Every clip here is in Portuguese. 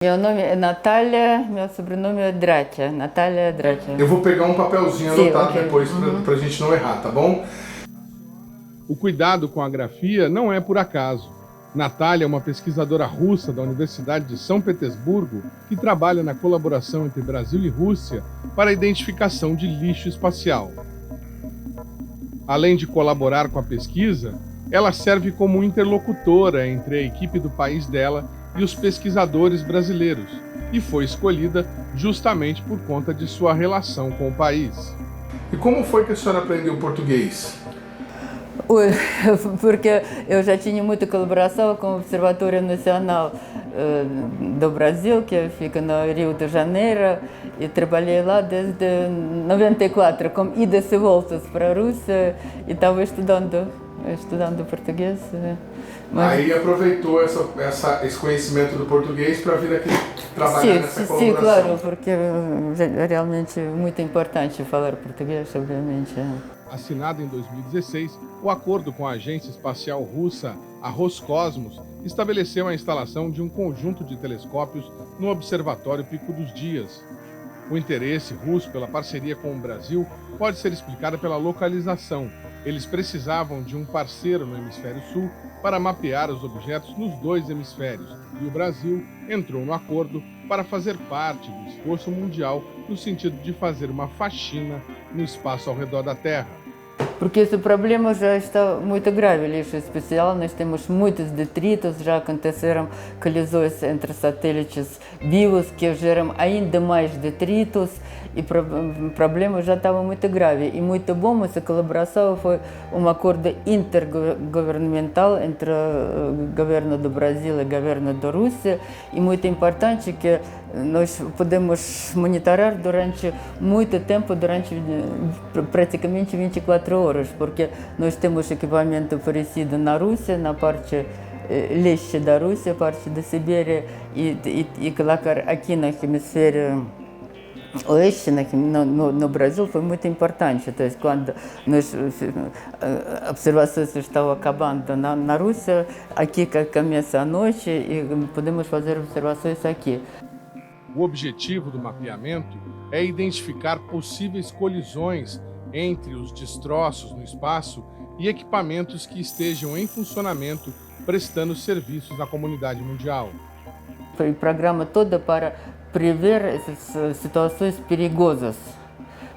Meu nome é Natália, meu sobrenome é Dratia, Natália Dratia. Eu vou pegar um papelzinho Sim, anotado ok. depois pra gente não errar, tá bom? O cuidado com a grafia não é por acaso. Natália é uma pesquisadora russa da Universidade de São Petersburgo que trabalha na colaboração entre Brasil e Rússia para a identificação de lixo espacial. Além de colaborar com a pesquisa, ela serve como interlocutora entre a equipe do país dela e os pesquisadores brasileiros, e foi escolhida justamente por conta de sua relação com o país. E como foi que a senhora aprendeu português? Porque eu já tinha muita colaboração com o Observatório Nacional do Brasil, que fica no Rio de Janeiro, e trabalhei lá desde 94, com idas e voltas para a Rússia, e estava estudando português. Mas... Aí aproveitou esse conhecimento do português para vir aqui trabalhar nessa colaboração. Sim, claro, porque é realmente muito importante falar português, obviamente. Assinado em 2016, o acordo com a agência espacial russa, a Roscosmos, estabeleceu a instalação de um conjunto de telescópios no Observatório Pico dos Dias. O interesse russo pela parceria com o Brasil pode ser explicado pela localização. Eles precisavam de um parceiro no hemisfério sul para mapear os objetos nos dois hemisférios, e o Brasil entrou no acordo para fazer parte do esforço mundial no sentido de fazer uma faxina no espaço ao redor da Terra. Porque esse problema já está muito grave, lixo especial, nós temos muitos detritos, já aconteceram colisões entre satélites vivos que geram ainda mais detritos, e o problema já estava muito grave. E muito bom essa colaboração, foi um acordo intergovernamental entre o governo do Brasil e o governo da Rússia, e muito importante que nós podemos monitorar durante muito tempo, durante praticamente 24 horas, porque nós temos equipamento oferecido na Rússia, na parte leste da Rússia, parte da Sibéria, e colocar aqui no hemisfério oeste, no Brasil, foi muito importante. Então, quando observações estão acabando na Rússia, aqui começa a noite e podemos fazer observações aqui. O objetivo do mapeamento é identificar possíveis colisões entre os destroços no espaço e equipamentos que estejam em funcionamento prestando serviços à comunidade mundial. O programa todo para prever essas situações perigosas,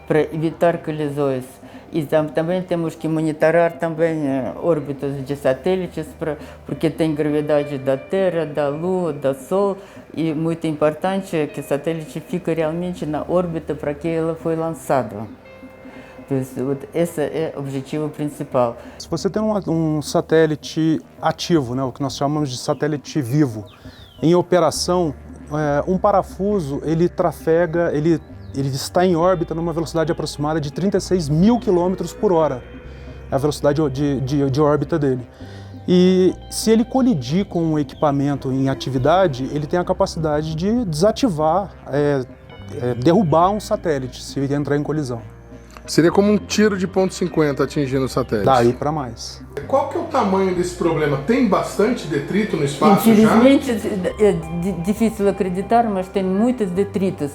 para evitar colisões. E também temos que monitorar também órbitas de satélites, porque tem gravidade da Terra, da Lua, do Sol, e muito importante que o satélite fique realmente na órbita para que ela foi lançado. Esse é o objetivo principal. Se você tem um satélite ativo, né, o que nós chamamos de satélite vivo, em operação, um parafuso ele trafega, ele está em órbita numa velocidade aproximada de 36 mil quilômetros por hora, a velocidade de órbita dele. E se ele colidir com um equipamento em atividade, ele tem a capacidade de desativar, derrubar um satélite se ele entrar em colisão. Seria como um tiro de ponto .50 atingindo o satélite. Daí para mais. Qual que é o tamanho desse problema? Tem bastante detrito no espaço Infelizmente, é difícil acreditar, mas tem muitos detritos.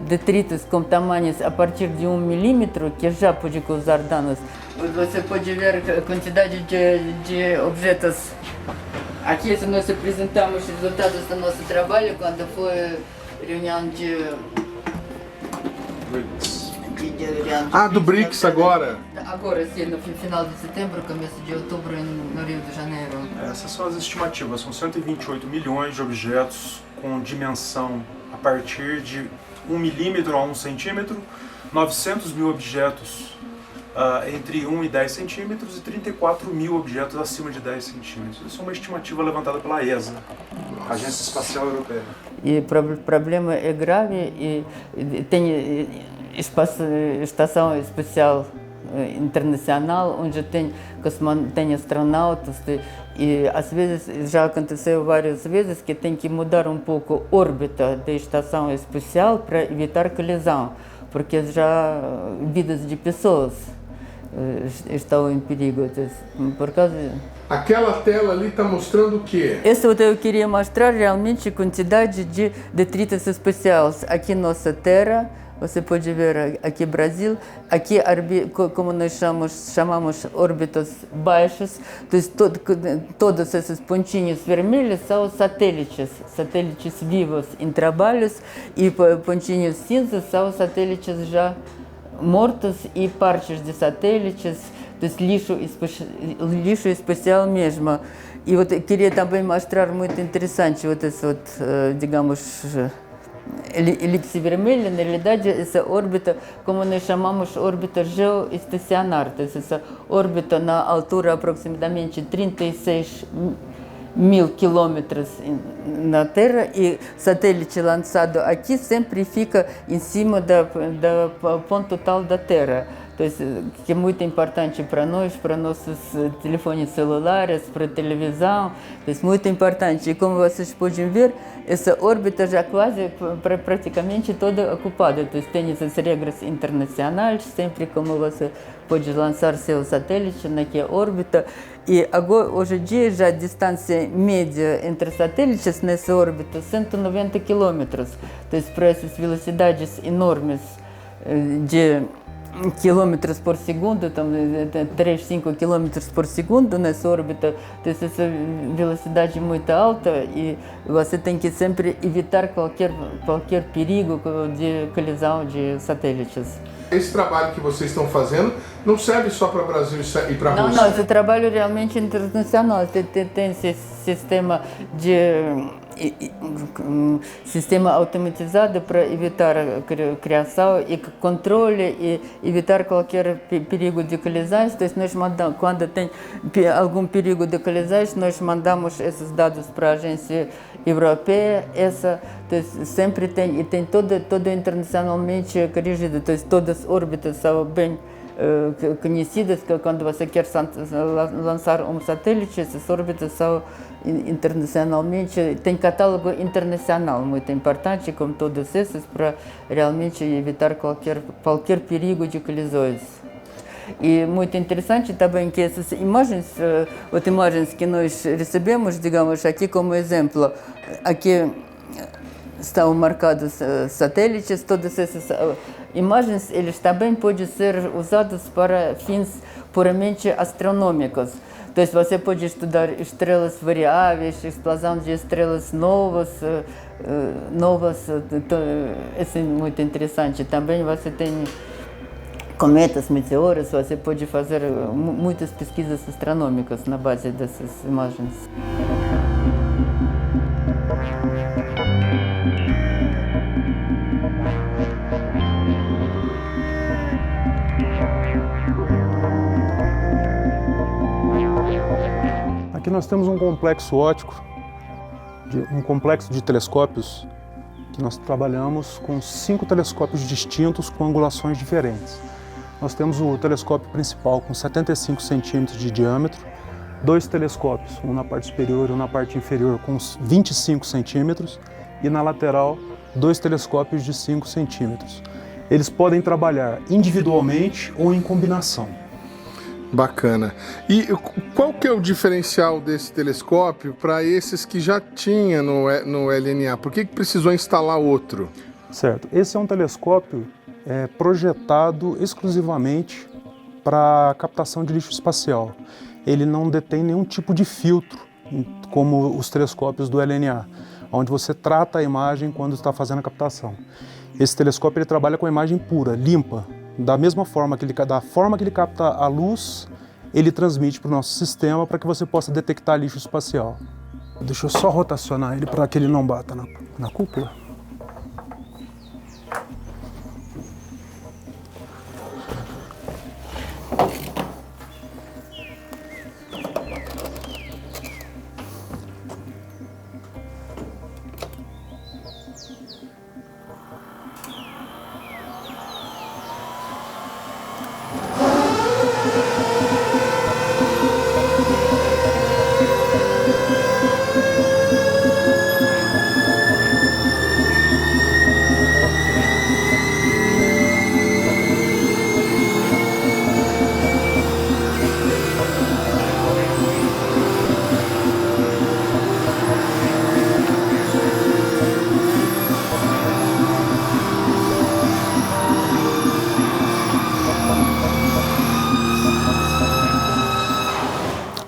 Detritos com tamanhos a partir de 1 milímetro que já pode causar danos. Você pode ver a quantidade de objetos. Aqui nós apresentamos os resultados do nosso trabalho quando foi reunião de do BRICS agora? Agora sim, no final de setembro, começo de outubro no Rio de Janeiro. Essas são as estimativas, são 128 milhões de objetos com dimensão a partir de 1 milímetro a 1 centímetro, 900 mil objetos entre 1 e 10 centímetros e 34 mil objetos acima de 10 centímetros. Isso é uma estimativa levantada pela ESA, Agência Espacial Europeia. E o problema é grave e tem estação espacial internacional onde tem astronautas e às vezes já aconteceu várias vezes que tem que mudar um pouco a órbita da estação espacial para evitar colisão, porque já vidas de pessoas estão em perigo. Por causa... Aquela tela ali está mostrando o quê? Isso eu queria mostrar realmente a quantidade de detritos especiais aqui na nossa Terra. Você pode ver aqui Brasil, aqui como nós chamamos órbitas baixas, então, todos esses pontinhos vermelhos são satélites vivos em trabalhos, e pontinhos cinzas são satélites já mortos e partes de satélites, lixo especial mesmo. E eu queria também mostrar muito interessante, digamos, elipse vermelha, na realidade, essa órbita, como nós chamamos, órbita geoestacionária, essa órbita na altura aproximadamente 36 mil quilômetros na Terra, e satélite lançado aqui sempre fica em cima da ponto total da Terra. Então, que é muito importante para nós, para nossos telefones celulares, para televisão, é muito importante. E como vocês podem ver, essa órbita já quase praticamente toda ocupada. Então, tem essas regras internacionais, sempre como você pode lançar seu satélite naquela órbita. E agora, hoje em dia, já a distância média entre satélites nessa órbita é 190 quilômetros. Então, para essas velocidades enormes de quilômetros por segundo, 3, 5 quilômetros por segundo nessa órbita, essa velocidade muito alta, e você tem que sempre evitar qualquer perigo de colisão de satélites. Esse trabalho que vocês estão fazendo não serve só para o Brasil e para a Rússia? Não, esse trabalho realmente internacional. Tem esse sistema automatizado para evitar a criação e controle e evitar qualquer perigo de colisões. Então, nós mandamos, quando tem algum perigo de colisões, nós mandamos esses dados para a agência europeia. Essa sempre tem, e tem toda internacionalmente corrigida. Então, todas as órbitas são bem conhecidas, que quando você quer lançar um satélite, essas órbitas são internacionalmente, tem catálogo internacional muito importante, como todos esses, para realmente evitar qualquer perigo de colisões. E muito interessante também que essas imagens, as imagens que nós recebemos, digamos aqui como exemplo, aqui estão marcados satélites, todas essas imagens, eles também podem ser usados para fins puramente astronômicos. Então, você pode estudar estrelas variáveis, explosão de estrelas novas, isso é muito interessante. Também você tem cometas, meteoros, você pode fazer muitas pesquisas astronômicas na base dessas imagens. Aqui nós temos um complexo óptico, um complexo de telescópios, que nós trabalhamos com 5 telescópios distintos com angulações diferentes. Nós temos o telescópio principal com 75 centímetros de diâmetro, 2 telescópios, um na parte superior e um na parte inferior com 25 centímetros, e na lateral 2 telescópios de 5 centímetros. Eles podem trabalhar individualmente ou em combinação. Bacana. E qual que é o diferencial desse telescópio para esses que já tinha no LNA? Por que precisou instalar outro? Certo. Esse é um telescópio projetado exclusivamente para captação de lixo espacial. Ele não detém nenhum tipo de filtro, como os telescópios do LNA, onde você trata a imagem quando está fazendo a captação. Esse telescópio ele trabalha com a imagem pura, limpa. Da mesma forma que ele capta a luz, ele transmite para o nosso sistema para que você possa detectar lixo espacial. Deixa eu só rotacionar ele para que ele não bata na cúpula.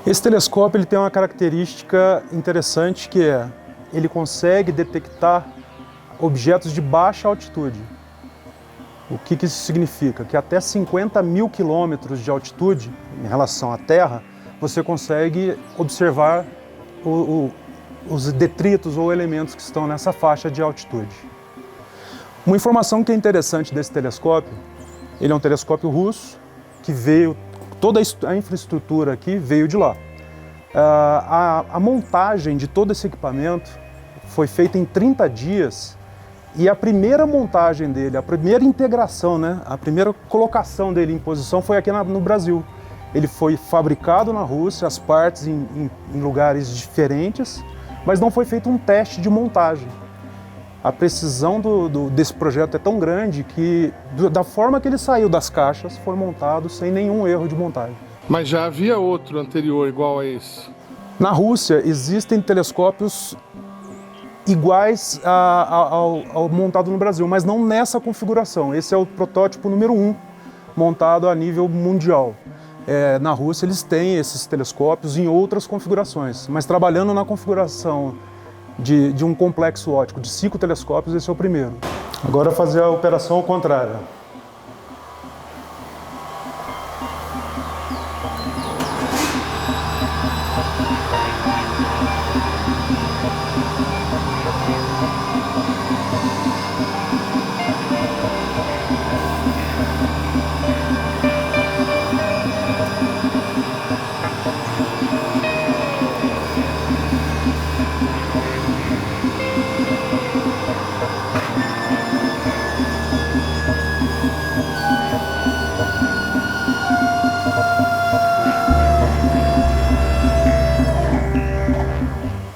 Esse telescópio ele tem uma característica interessante que é, ele consegue detectar objetos de baixa altitude. O que isso significa? Que até 50 mil quilômetros de altitude, em relação à Terra, você consegue observar os detritos ou elementos que estão nessa faixa de altitude. Uma informação que é interessante desse telescópio, ele é um telescópio russo, que veio, toda a infraestrutura aqui veio de lá. A montagem de todo esse equipamento foi feita em 30 dias e a primeira montagem dele, a primeira integração, né, a primeira colocação dele em posição foi aqui no Brasil. Ele foi fabricado na Rússia, as partes em lugares diferentes, mas não foi feito um teste de montagem. A precisão desse projeto é tão grande que, da forma que ele saiu das caixas, foi montado sem nenhum erro de montagem. Mas já havia outro anterior igual a esse? Na Rússia existem telescópios iguais ao montado no Brasil, mas não nessa configuração. Esse é o protótipo número 1, montado a nível mundial. Na Rússia eles têm esses telescópios em outras configurações, mas trabalhando na configuração de um complexo óptico de 5 telescópios, esse é o primeiro. Agora fazer a operação ao contrário.